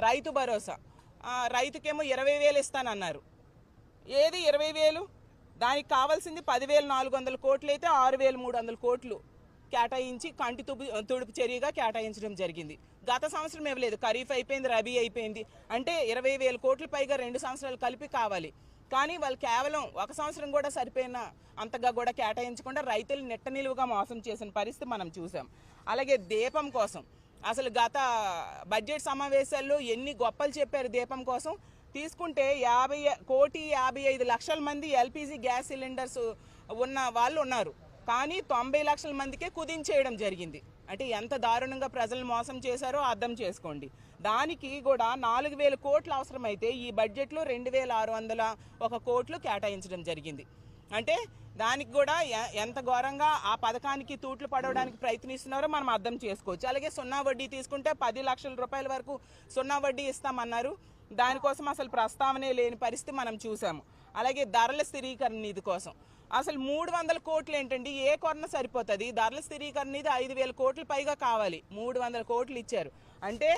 రైతు భరోసా రైతుకేమో 20,000 ఇస్తానన్నారు. ఏది 20,000? దానికి కావాల్సింది 10,400 కోట్లు అయితే 6,300 కోట్లు కేటాయించి కంటి తుడుపు చర్యగా కేటాయించడం జరిగింది. గత సంవత్సరం ఇవ్వలేదు. ఖరీఫ్ అయిపోయింది, రబీ అయిపోయింది, అంటే 20,000 కోట్ల పైగా 2 సంవత్సరాలు కలిపి కావాలి. కానీ వాళ్ళు కేవలం ఒక సంవత్సరం కూడా సరిపోయిన అంతగా కూడా కేటాయించకుండా రైతులు నెట్ట నిలువుగా మోసం చేసిన పరిస్థితి మనం చూసాం. అలాగే దీపం కోసం అసలు గత బడ్జెట్ సమావేశాల్లో ఎన్ని గొప్పలు చెప్పారు దీపం కోసం. తీసుకుంటే 1,55,00,000 మంది ఎల్పిజి గ్యాస్ సిలిండర్స్ ఉన్న వాళ్ళు ఉన్నారు, కానీ 90 లక్షల మందికే కుదించేయడం జరిగింది. అంటే ఎంత దారుణంగా ప్రజలను మోసం చేశారో అర్థం చేసుకోండి. దానికి కూడా 4,000 కోట్లు అవసరమైతే ఈ బడ్జెట్లో 2,601 కోట్లు కేటాయించడం జరిగింది. అంటే దానికి కూడా ఎంత ఘోరంగా ఆ పథకానికి తూట్లు పడవడానికి ప్రయత్నిస్తున్నారో మనం అర్థం చేసుకోవచ్చు. అలాగే సున్నా వడ్డీ తీసుకుంటే 10 లక్షల రూపాయల వరకు సున్నా వడ్డీ ఇస్తామన్నారు. దానికోసం అసలు ప్రస్తావనే లేని పరిస్థితి మనం చూసాము. అలాగే ధరల స్థిరీకరణ నిధి కోసం అసలు 300 కోట్లు ఏంటండి? ఏ కొరన సరిపోతుంది? ధరల స్థిరీకరణ నిధి 5,000 కోట్ల పైగా కావాలి, 300 కోట్లు ఇచ్చారు. అంటే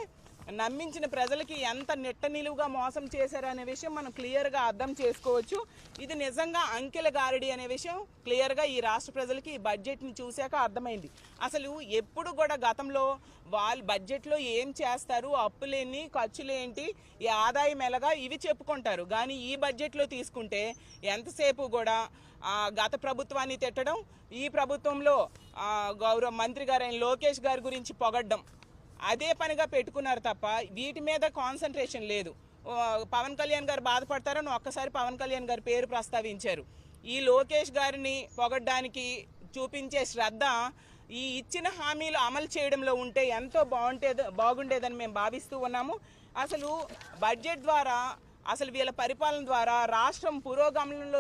నమ్మించిన ప్రజలకి ఎంత నెట్ట నిలువుగా మోసం చేశారనే విషయం మనం క్లియర్గా అర్థం చేసుకోవచ్చు. ఇది నిజంగా అంకెల గారడి అనే విషయం క్లియర్గా ఈ రాష్ట్ర ప్రజలకి ఈ బడ్జెట్ని చూశాక అర్థమైంది. అసలు ఎప్పుడు కూడా గతంలో వాళ్ళు బడ్జెట్లో ఏం చేస్తారు, అప్పులేని, ఖర్చులేంటి, ఈ ఆదాయం ఎలాగా, ఇవి చెప్పుకుంటారు. కానీ ఈ బడ్జెట్లో తీసుకుంటే ఎంతసేపు కూడా గత ప్రభుత్వాన్ని తిట్టడం, ఈ ప్రభుత్వంలో గౌరవ మంత్రి గారైన లోకేష్ గారి గురించి పొగడ్డం, అదే పనిగా పెట్టుకున్నారు తప్ప వీటి మీద కాన్సన్ట్రేషన్ లేదు. పవన్ కళ్యాణ్ గారు బాధపడతారని ఒక్కసారి పవన్ కళ్యాణ్ గారి పేరు ప్రస్తావించారు. ఈ లోకేష్ గారిని పొగడ్డానికి చూపించే శ్రద్ధ ఈ ఇచ్చిన హామీలు అమలు చేయడంలో ఉంటే ఎంతో బాగుండేదని మేము భావిస్తూ ఉన్నాము. అసలు బడ్జెట్ ద్వారా, అసలు వీళ్ళ పరిపాలన ద్వారా రాష్ట్రం పురోగమనంలో